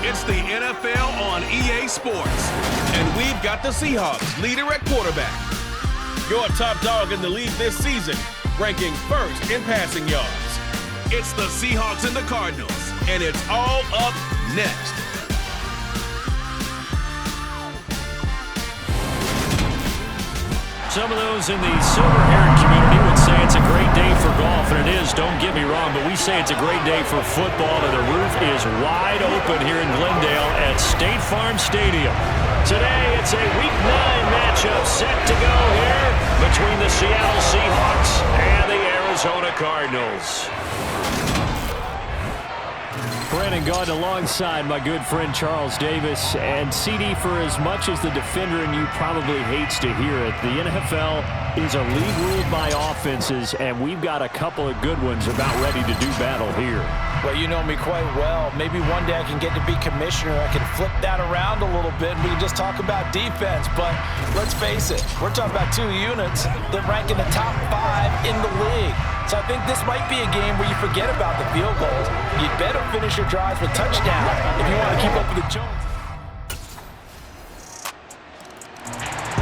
It's the NFL on EA Sports. And we've got the Seahawks leader at quarterback. Your top dog in the league this season, ranking first in passing yards. It's the Seahawks and the Cardinals, and it's all up next. Some of those in the silver-haired community would say it's a great day for golf, and it is, don't get me wrong, but we say it's a great day for football, and the roof is wide open here in Glendale at State Farm Stadium. Today, it's a Week 9 matchup set to go here between the Seattle Seahawks and the Arizona Cardinals. Brandon Gaudin alongside my good friend Charles Davis. And CD, for as much as the defender in you probably hates to hear it, the NFL is a league ruled by offenses, and we've got a couple of good ones about ready to do battle here. Well, you know me quite well. Maybe one day I can get to be commissioner. I can flip that around a little bit. We can just talk about defense. But let's face it, we're talking about two units that rank in the top 5 in the league. So I think this might be a game where you forget about the field goals. You'd better finish your drives with touchdowns if you want to keep up with the Jones.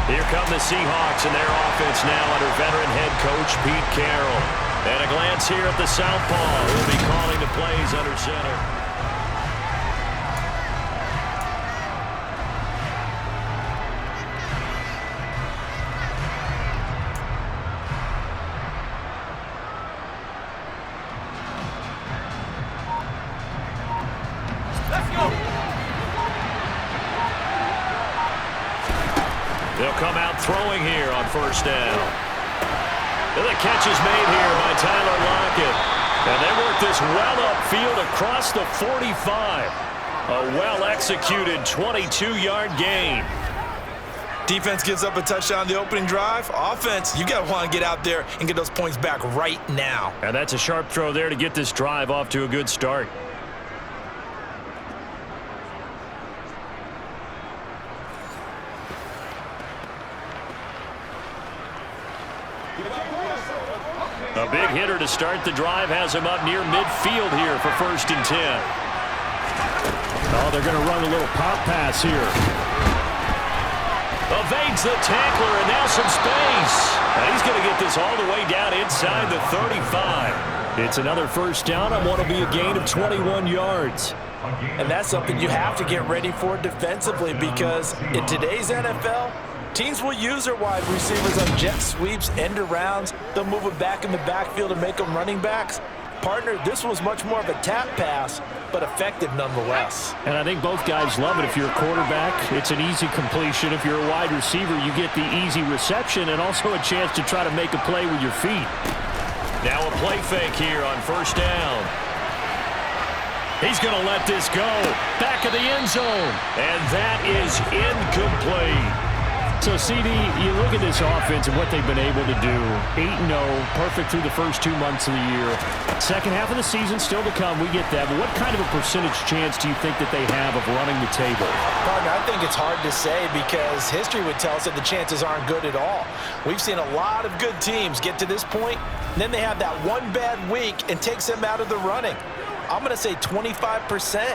Here come the Seahawks and their offense now under veteran head coach Pete Carroll. And a glance here at the southpaw, who will be calling the plays under center. They'll come out throwing here on first down. And the catch is made here by Tyler Lockett. And they work this well upfield across the 45. A well-executed 22-yard gain. Defense gives up a touchdown the opening drive. Offense, you got to want to get out there and get those points back right now. And that's a sharp throw there to get this drive off to a good start. A big hitter to start the drive has him up near midfield here for 1st and 10. Oh, they're going to run a little pop pass here. Evades the tackler, and now some space. And he's going to get this all the way down inside the 35. It's another first down on what will be a gain of 21 yards. And that's something you have to get ready for defensively, because in today's NFL, teams will use their wide receivers on jet sweeps, end arounds. They'll move it back in the backfield and make them running backs. Partner, this was much more of a tap pass, but effective nonetheless. And I think both guys love it. If you're a quarterback, it's an easy completion. If you're a wide receiver, you get the easy reception and also a chance to try to make a play with your feet. Now a play fake here on first down. He's going to let this go. Back of the end zone. And that is incomplete. So, CD, you look at this offense and what they've been able to do. 8-0, perfect through the first 2 months of the year. Second half of the season still to come, we get that. But what kind of a percentage chance do you think that they have of running the table? Partner, I think it's hard to say, because history would tell us that the chances aren't good at all. We've seen a lot of good teams get to this point, and then they have that one bad week and takes them out of the running. I'm going to say 25%,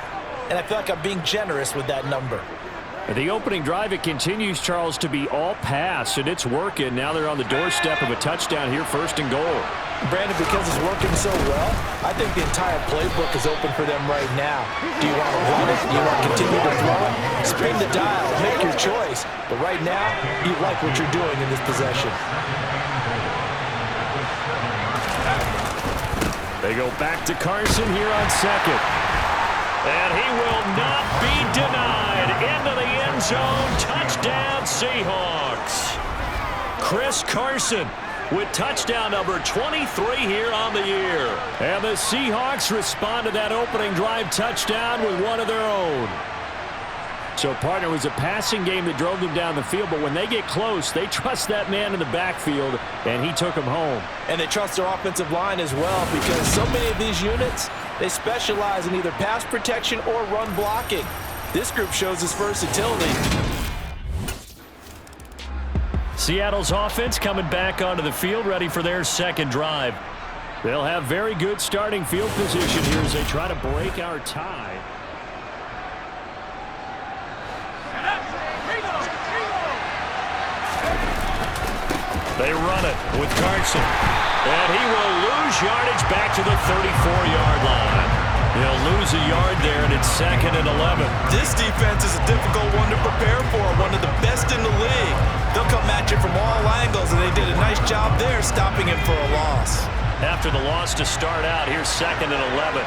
and I feel like I'm being generous with that number. The opening drive, it continues, Charles, to be all pass, and it's working. Now they're on the doorstep of a touchdown here, 1st and goal. Brandon, because it's working so well, I think the entire playbook is open for them right now. Do you want to run it? Do you want to continue to throw it? Spin the dial, make your choice. But right now, you like what you're doing in this possession. They go back to Carson here on second. And he will not be denied. Into the end zone. Touchdown, Seahawks. Chris Carson with touchdown number 23 here on the year. And the Seahawks respond to that opening drive touchdown with one of their own. So, partner, it was a passing game that drove them down the field, but when they get close, they trust that man in the backfield, and he took them home. And they trust their offensive line as well, because so many of these units, they specialize in either pass protection or run blocking. This group shows its versatility. Seattle's offense coming back onto the field, ready for their second drive. They'll have very good starting field position here as they try to break our tie. They run it with Carson. And he will lose yardage back to the 34-yard line. He'll lose a yard there, and it's 2nd and 11. This defense is a difficult one to prepare for, one of the best in the league. They'll come at you from all angles, and they did a nice job there stopping him for a loss. After the loss to start out, here's 2nd and 11.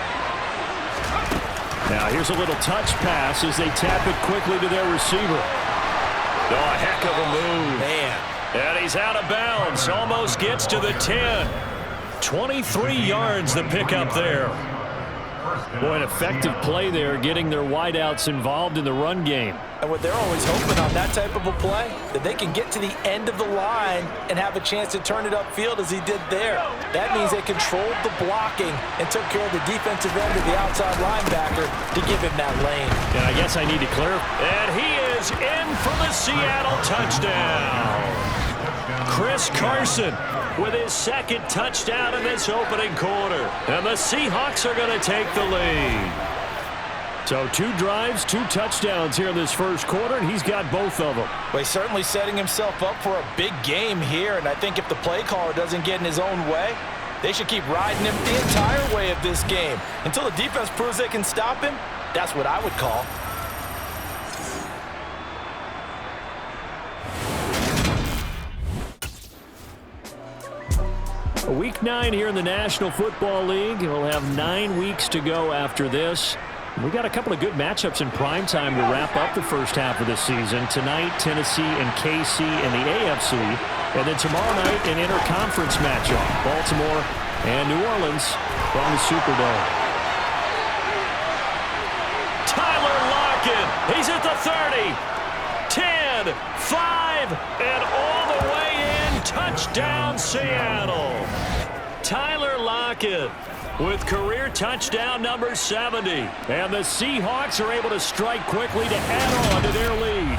Now here's a little touch pass as they tap it quickly to their receiver. Oh, a heck of a move. Man. And he's out of bounds. Almost gets to the 10. 23 yards the pickup there. Boy, an effective play there, getting their wideouts involved in the run game. And what they're always hoping on that type of a play, that they can get to the end of the line and have a chance to turn it upfield as he did there. That means they controlled the blocking and took care of the defensive end of the outside linebacker to give him that lane. And I guess I need to clarify. And he is in for the Seattle touchdown. Chris Carson with his 2nd touchdown in this opening quarter. And the Seahawks are going to take the lead. So 2 drives, 2 touchdowns here in this first quarter, and he's got both of them. Well, he's certainly setting himself up for a big game here, and I think if the play caller doesn't get in his own way, they should keep riding him the entire way of this game. Until the defense proves they can stop him, that's what I would call. Week 9 here in the National Football League. We'll have 9 weeks to go after this. We got a couple of good matchups in prime time to wrap up the first half of the season. Tonight, Tennessee and KC in the AFC. And then tomorrow night, an interconference matchup. Baltimore and New Orleans from the Superdome. Tyler Lockett. He's at the 30. 10, 5, and all the way in. Touchdown, Seattle. Tyler Lockett with career touchdown number 70. And the Seahawks are able to strike quickly to add on to their lead.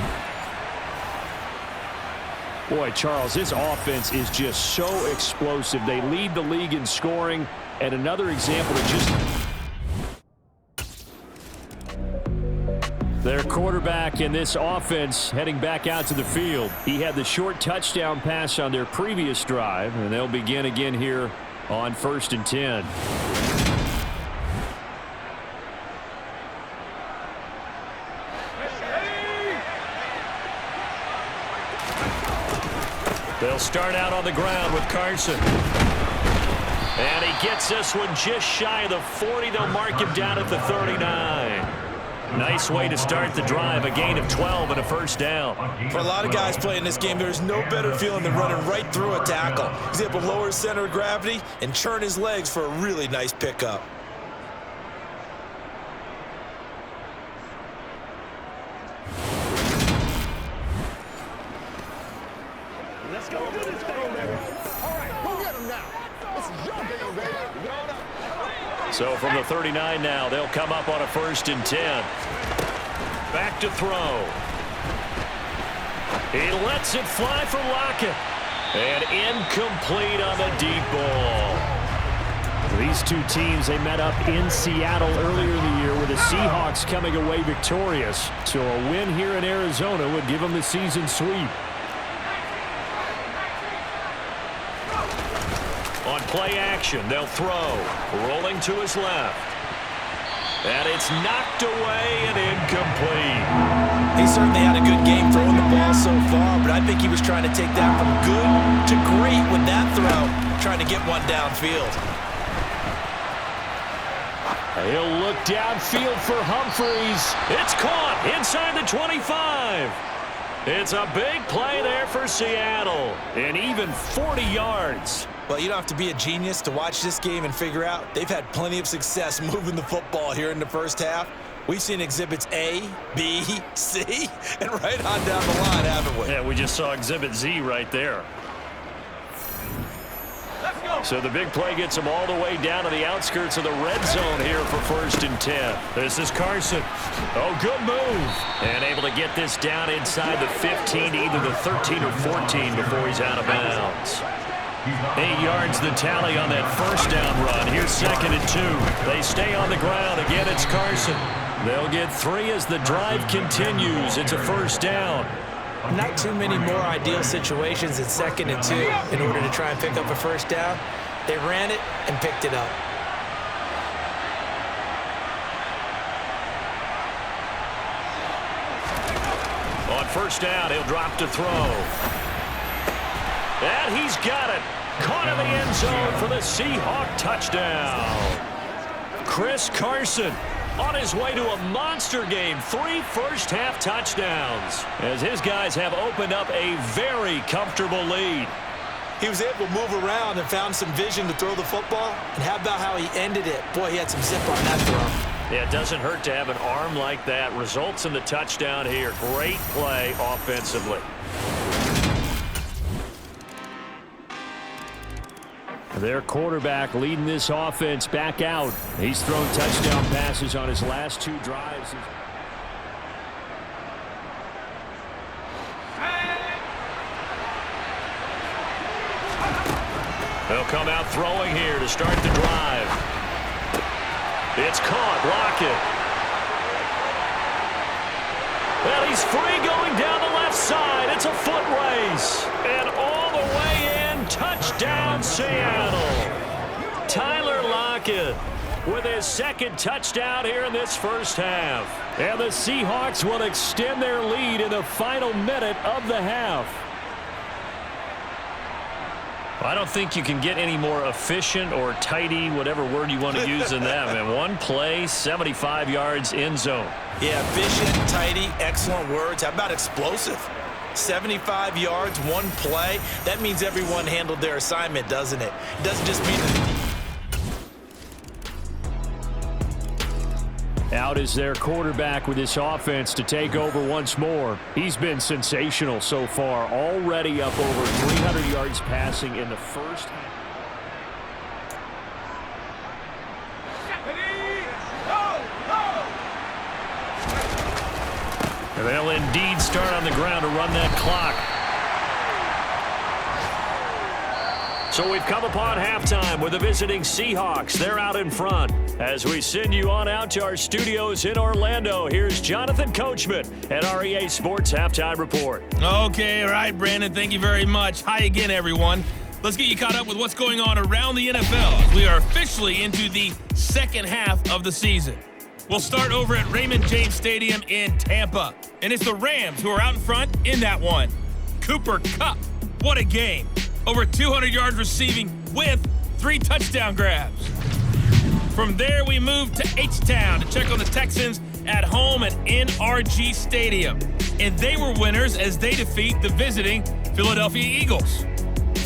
Boy, Charles, this offense is just so explosive. They lead the league in scoring. And another example of just their quarterback in this offense heading back out to the field. He had the short touchdown pass on their previous drive, and they'll begin again here on 1st and 10. They'll start out on the ground with Carson. And he gets this one just shy of the 40. They'll mark him down at the 39. Nice way to start the drive, a gain of 12 and a first down. For a lot of guys playing this game, there's no better feeling than running right through a tackle. He's able to lower his center of gravity and churn his legs for a really nice pickup. Let's go do this thing, baby. All right, go get him now. This is your game, baby. So from the 39 now, they'll come up on a 1st and 10. Back to throw. He lets it fly for Lockett. And incomplete on the deep ball. These two teams, they met up in Seattle earlier in the year with the Seahawks coming away victorious. So a win here in Arizona would give them the season sweep. On play action, they'll throw. Rolling to his left. And it's knocked away and incomplete. He certainly had a good game throwing the ball so far, but I think he was trying to take that from good to great with that throw, trying to get one downfield. He'll look downfield for Humphreys. It's caught inside the 25. It's a big play there for Seattle. And even 40 yards. Well, you don't have to be a genius to watch this game and figure out they've had plenty of success moving the football here in the first half. We've seen exhibits A, B, C, and right on down the line, haven't we? Yeah, we just saw exhibit Z right there. So the big play gets them all the way down to the outskirts of the red zone here for 1st and 10. This is Carson. Oh, good move. And able to get this down inside the 15 to either the 13 or 14 before he's out of bounds. 8 yards the tally on that first down run. Here's 2nd and 2. They stay on the ground. Again, it's Carson. They'll get 3 as the drive continues. It's a first down. Not too many more ideal situations in 2nd and 2 in order to try and pick up a first down. They ran it and picked it up. On first down, he'll drop to throw. And he's got it. Caught in the end zone for the Seahawk touchdown. Chris Carson on his way to a monster game. 3 first-half touchdowns as his guys have opened up a very comfortable lead. He was able to move around and found some vision to throw the football. And how about how he ended it? Boy, he had some zip on that throw. Yeah, it doesn't hurt to have an arm like that. Results in the touchdown here. Great play offensively. Their quarterback leading this offense back out. He's thrown touchdown passes on his last 2 drives. They'll come out throwing here to start the drive. It's caught. Lockett. Well, he's free going down the left side. It's a foot race. And all the way in. Touchdown, Seattle. Tyler Lockett with his 2nd touchdown here in this first half. And the Seahawks will extend their lead in the final minute of the half. I don't think you can get any more efficient or tidy, whatever word you want to use in that. Man, 1 play, 75 yards, end zone. Yeah, efficient, tidy, excellent words. How about explosive? 75 yards, 1 play. That means everyone handled their assignment, doesn't it? It doesn't just mean that. Out is their quarterback with this offense to take over once more. He's been sensational so far, already up over 300 yards passing in the first half. And they'll indeed start on the ground to run that clock. So we've come upon halftime with the visiting Seahawks. They're out in front. As we send you on out to our studios in Orlando, here's Jonathan Coachman at our EA Sports Halftime Report. Okay, all right, Brandon, thank you very much. Hi again, everyone. Let's get you caught up with what's going on around the NFL. We are officially into the second half of the season. We'll start over at Raymond James Stadium in Tampa. And it's the Rams who are out in front in that one. Cooper Kupp, what a game. Over 200 yards receiving with 3 touchdown grabs. From there, we move to H-Town to check on the Texans at home at NRG Stadium. And they were winners as they defeat the visiting Philadelphia Eagles.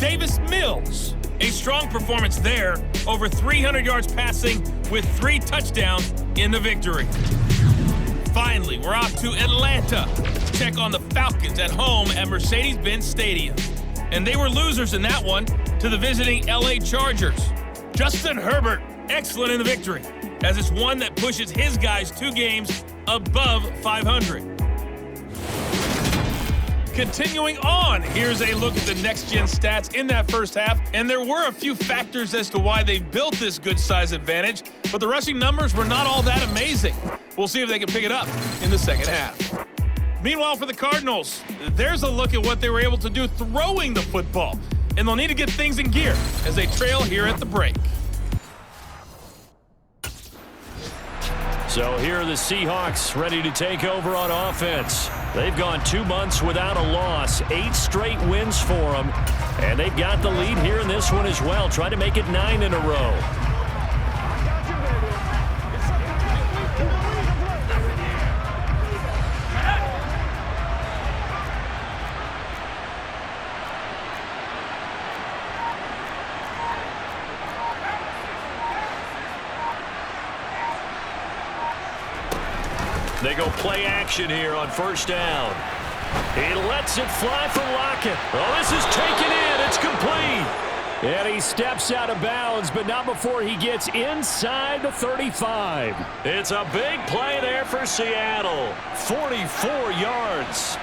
Davis Mills, a strong performance there, over 300 yards passing with 3 touchdowns in the victory. Finally, we're off to Atlanta to check on the Falcons at home at Mercedes-Benz Stadium. And they were losers in that one to the visiting LA Chargers. Justin Herbert, excellent in the victory, as it's one that pushes his guys 2 games above 500. Continuing on, here's a look at the next-gen stats in that first half, and there were a few factors as to why they built this good size advantage, but the rushing numbers were not all that amazing. We'll see if they can pick it up in the second half. Meanwhile, for the Cardinals, there's a look at what they were able to do throwing the football, and they'll need to get things in gear as they trail here at the break. So here are the Seahawks ready to take over on offense. They've gone 2 months without a loss, 8 straight wins for them, and they've got the lead here in this one as well, trying to make it 9 in a row. They go play action here on first down. He lets it fly for Lockett. Oh, this is taken in. It's complete. And he steps out of bounds, but not before he gets inside the 35. It's a big play there for Seattle. 44 yards.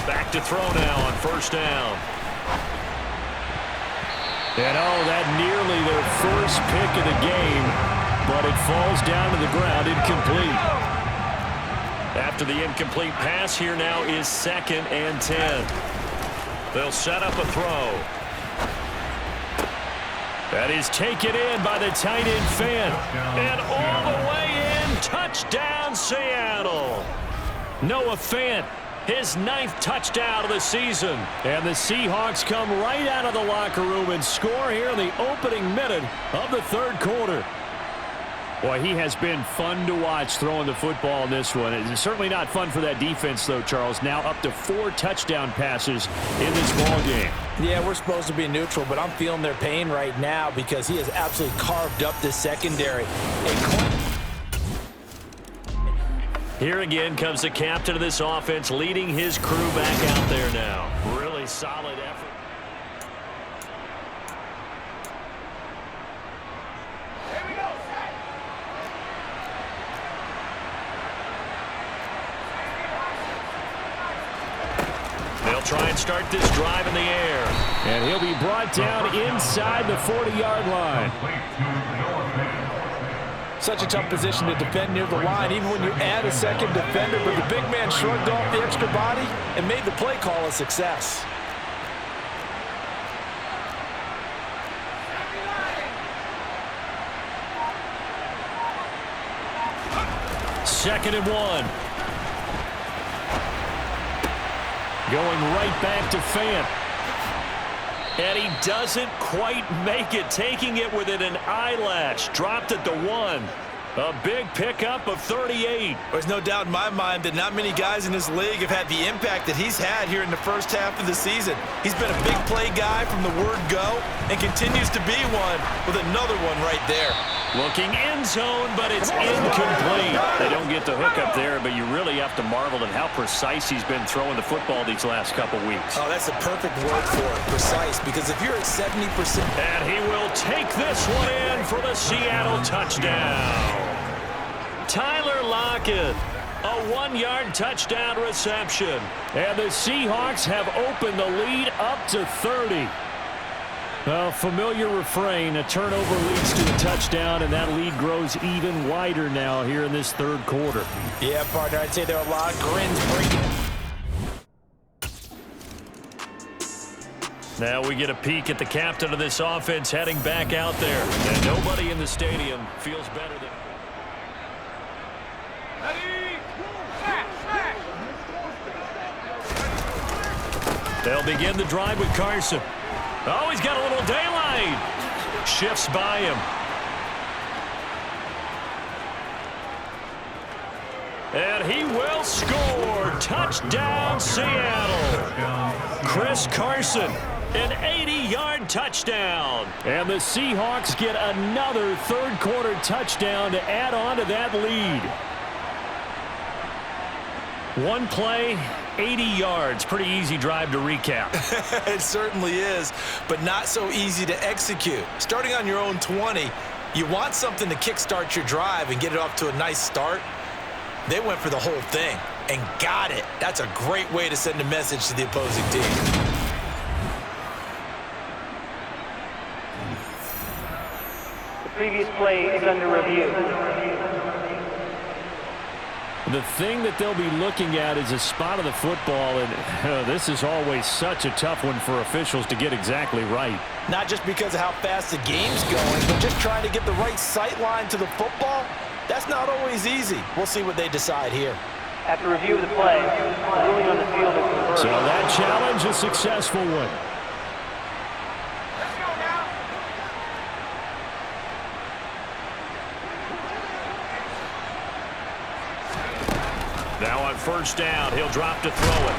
Back to throw now on first down. And oh, that nearly their first pick of the game. But it falls down to the ground, incomplete. After the incomplete pass, here now is 2nd and 10. They'll set up a throw. That is taken in by the tight end Fant. And all the way in, touchdown Seattle. Noah Fant, his 9th touchdown of the season. And the Seahawks come right out of the locker room and score here in the opening minute of the 3rd quarter. Boy, he has been fun to watch throwing the football in this one. It's certainly not fun for that defense, though, Charles. Now up to 4 touchdown passes in this ball game. Yeah, we're supposed to be neutral, but I'm feeling their pain right now because he has absolutely carved up this secondary. Here again comes the captain of this offense, leading his crew back out there now. Really solid effort. Try and start this drive in the air. And he'll be brought down inside the 40-yard line. Such a tough position to defend near the line, even when you add a second defender, but the big man shrugged off the extra body and made the play call a success. Second and 1. Going right back to Fant. And he doesn't quite make it, taking it within an eyelash. Dropped at the 1. A big pickup of 38. There's no doubt in my mind that not many guys in this league have had the impact that he's had here in the first half of the season. He's been a big play guy from the word go and continues to be one with another one right there. Looking end zone, but it's incomplete. They don't get the hook up there, but you really have to marvel at how precise he's been throwing the football these last couple weeks. Oh, that's the perfect word for it, precise, because if you're at 70%. And he will take this one in for the Seattle touchdown. Tyler Lockett, a 1-yard touchdown reception. And the Seahawks have opened the lead up to 30. A familiar refrain, a turnover leads to a touchdown, and that lead grows even wider now here in this 3rd quarter. Yeah, partner, I'd say there are a lot of grins breaking. Now we get a peek at the captain of this offense heading back out there. And nobody in the stadium feels better than... They'll begin the drive with Carson. Oh, he's got a little daylight. Shifts by him. And he will score. Touchdown, Seattle. Chris Carson, an 80-yard touchdown. And the Seahawks get another 3rd quarter touchdown to add on to that lead. One play, 80 yards. Pretty easy drive to recap. It certainly is, but not so easy to execute. Starting on your own 20, you want something to kickstart your drive and get it off to a nice start. They went for the whole thing and got it. That's a great way to send a message to the opposing team. The previous play is under review. The thing that they'll be looking at is a spot of the football, and this is always such a tough one for officials to get exactly right. Not just because of how fast the game's going, but just trying to get the right sight line to the football. That's not always easy. We'll see what they decide here. After review of the play, the ruling on the field is reversed. So that challenge, a successful one. Now on 1st down, he'll drop to throw it.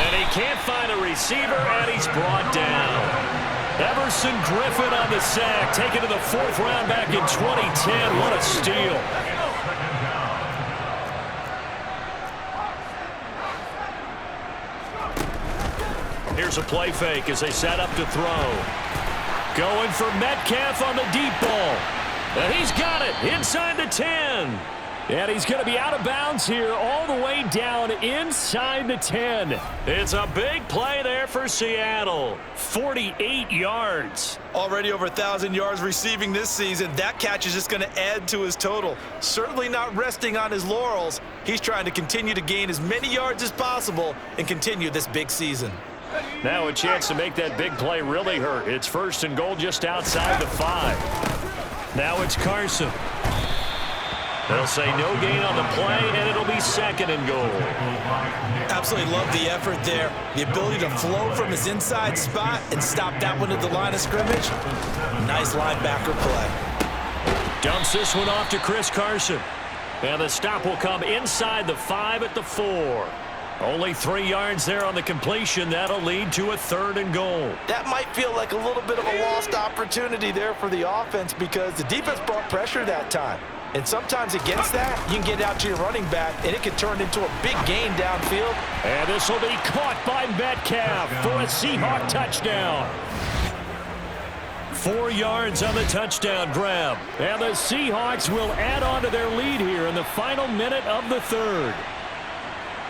And he can't find a receiver, and he's brought down. Everson Griffin on the sack, taken to the 4th round back in 2010. What a steal. Here's a play fake as they set up to throw. Going for Metcalf on the deep ball. And he's got it inside the 10. And he's going to be out of bounds here all the way down inside the 10. It's a big play there for Seattle. 48 yards. Already over 1,000 yards receiving this season. That catch is just going to add to his total. Certainly not resting on his laurels. He's trying to continue to gain as many yards as possible and continue this big season. Now a chance to make that big play really hurt. It's 1st and goal just outside the 5. Now it's Carson. They'll say no gain on the play, and it'll be 2nd and goal. Absolutely love the effort there. The ability to flow from his inside spot and stop that one at the line of scrimmage. Nice linebacker play. Dumps this one off to Chris Carson. And the stop will come inside the 5 at the 4. Only 3 yards there on the completion. That'll lead to a 3rd and goal. That might feel like a little bit of a lost opportunity there for the offense because the defense brought pressure that time. And sometimes against that, you can get out to your running back, and it can turn into a big gain downfield. And this will be caught by Metcalf for a Seahawk touchdown. 4 yards on the touchdown grab. And the Seahawks will add on to their lead here in the final minute of the 3rd.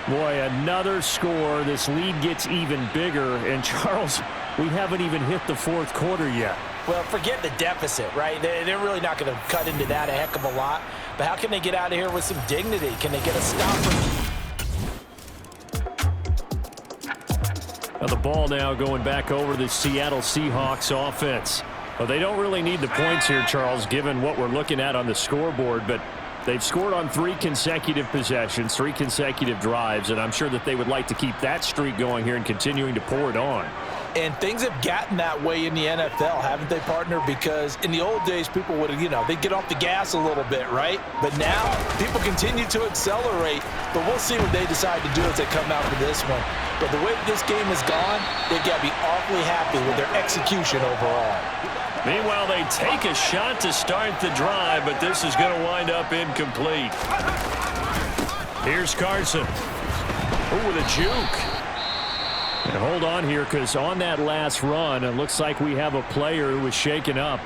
Boy, another score. This lead gets even bigger. And, Charles, we haven't even hit the 4th quarter yet. Well, forget the deficit, right? They're really not going to cut into that a heck of a lot. But how can they get out of here with some dignity? Can they get a stop? Now the ball now going back over the Seattle Seahawks offense. Well, they don't really need the points here, Charles, given what we're looking at on the scoreboard. But they've scored on 3 consecutive possessions, 3 consecutive drives, and I'm sure that they would like to keep that streak going here and continuing to pour it on. And things have gotten that way in the NFL, haven't they, partner? Because in the old days, people would have, they'd get off the gas a little bit, right? But now, people continue to accelerate. But we'll see what they decide to do as they come out for this one. But the way this game has gone, they've got to be awfully happy with their execution overall. Meanwhile, they take a shot to start the drive, but this is going to wind up incomplete. Here's Carson. Oh, with a juke. And hold on here, because on that last run, it looks like we have a player who was shaken up.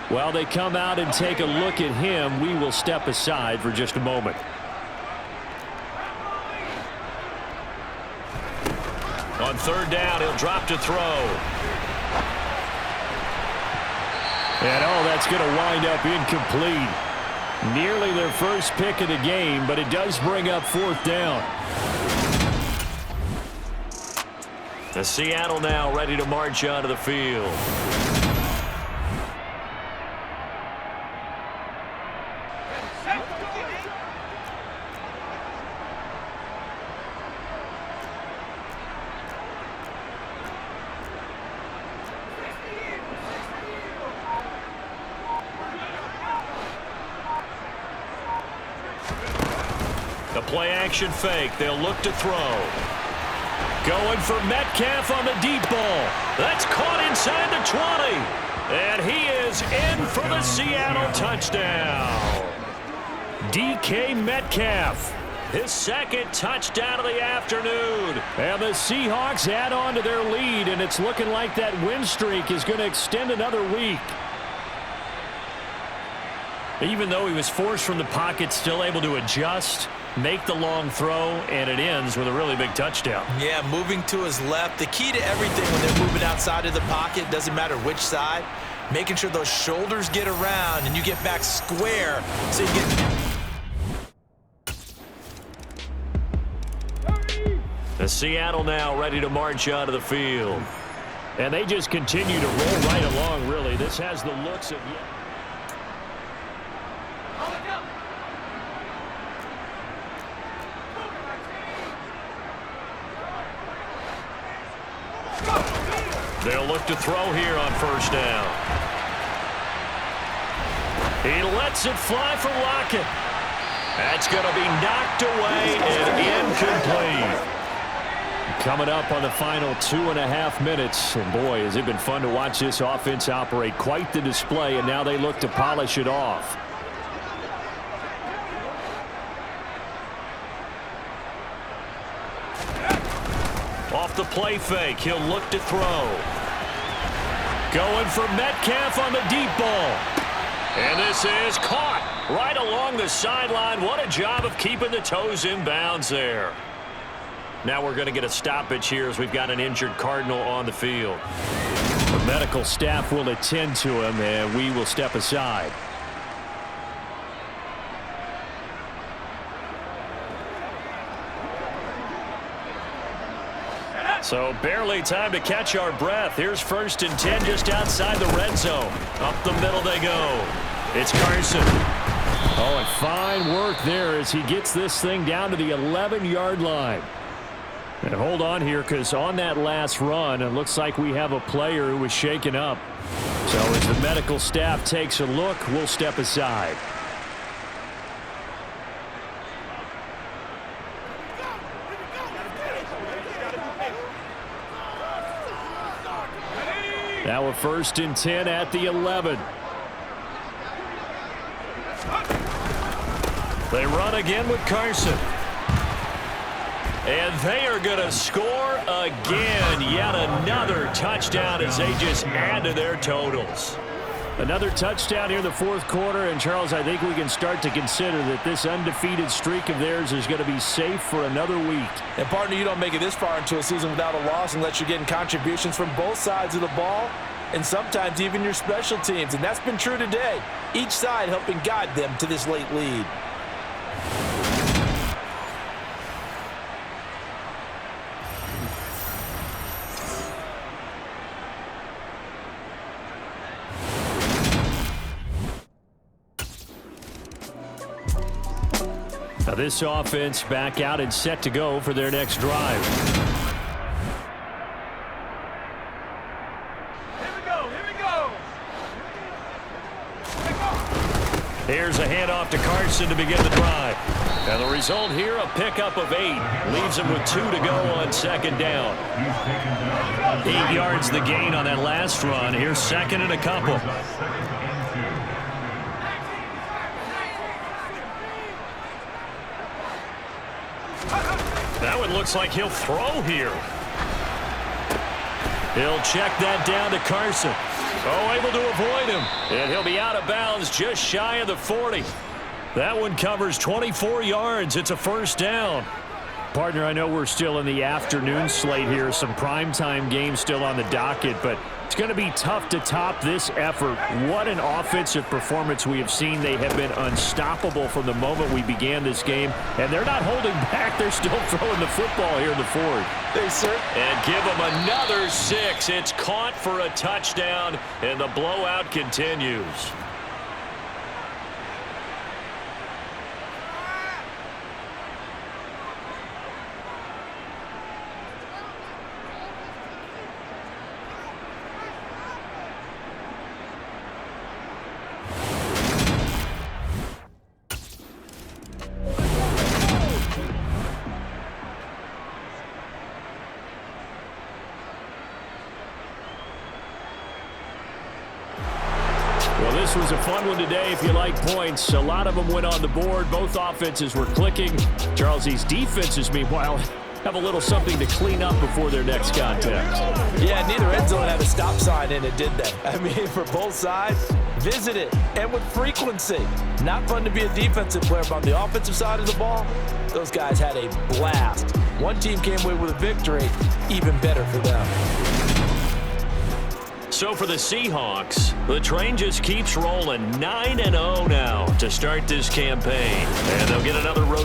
While they come out and take a look at him, we will step aside for just a moment. On 3rd down, he'll drop to throw. And, that's going to wind up incomplete. Nearly their first pick of the game, but it does bring up 4th down. The Seattle now ready to march onto the field. The play action fake. They'll look to throw. Going for Metcalf on the deep ball. That's caught inside the 20. And he is in for the Seattle touchdown. DK Metcalf, his 2nd touchdown of the afternoon. And the Seahawks add on to their lead, and it's looking like that win streak is going to extend another week. Even though he was forced from the pocket, still able to adjust, make the long throw, and it ends with a really big touchdown. Yeah, moving to his left. The key to everything when they're moving outside of the pocket, doesn't matter which side, making sure those shoulders get around and you get back square so you get... The Seattle now ready to march onto the field. And they just continue to roll right along, really. This has the looks of... They'll look to throw here on 1st down. He lets it fly for Lockett. That's going to be knocked away and incomplete. Coming up on the final 2.5 minutes. And boy, has it been fun to watch this offense operate. Quite the display, and now they look to polish it off. Off the play fake, he'll look to throw. Going for Metcalf on the deep ball. And this is caught right along the sideline. What a job of keeping the toes in bounds there. Now we're going to get a stoppage here as we've got an injured Cardinal on the field. The medical staff will attend to him, and we will step aside. So barely time to catch our breath. Here's 1st and 10 just outside the red zone. Up the middle they go. It's Carson. Oh, and fine work there as he gets this thing down to the 11-yard line. And hold on here, because on that last run, it looks like we have a player who was shaken up. So as the medical staff takes a look, we'll step aside. Now a 1st and 10 at the 11. They run again with Carson. And they are going to score again. Yet another touchdown as they just add to their totals. Another touchdown here in the 4th quarter. And, Charles, I think we can start to consider that this undefeated streak of theirs is going to be safe for another week. And, partner, you don't make it this far into a season without a loss unless you're getting contributions from both sides of the ball and sometimes even your special teams. And that's been true today. Each side helping guide them to this late lead. Now this offense back out and set to go for their next drive. Here we go. Here's a handoff to Carson to begin the drive. And the result here, a pickup of 8. Leaves him with 2 to go on 2nd down. 8 yards the gain on that last run. Here's 2nd and a couple. That one looks like he'll throw here. He'll check that down to Carson. Oh, able to avoid him. And he'll be out of bounds just shy of the 40. That one covers 24 yards. It's a 1st down. Partner, I know we're still in the afternoon slate here. Some primetime games still on the docket, but it's going to be tough to top this effort. What an offensive performance we have seen. They have been unstoppable from the moment we began this game, and they're not holding back. They're still throwing the football here in the 4th. They sir. And give them another 6. It's caught for a touchdown, and the blowout continues. Well, this was a fun one today if you like points. A lot of them went on the board. Both offenses were clicking. Charles, these defenses, meanwhile, have a little something to clean up before their next contest. Yeah, neither end zone had a stop sign in it, did they? I mean, for both sides, visit it, and with frequency. Not fun to be a defensive player, but on the offensive side of the ball, those guys had a blast. One team came away with a victory, even better for them. So for the Seahawks, the train just keeps rolling. 9-0 now to start this campaign. And they'll get another road.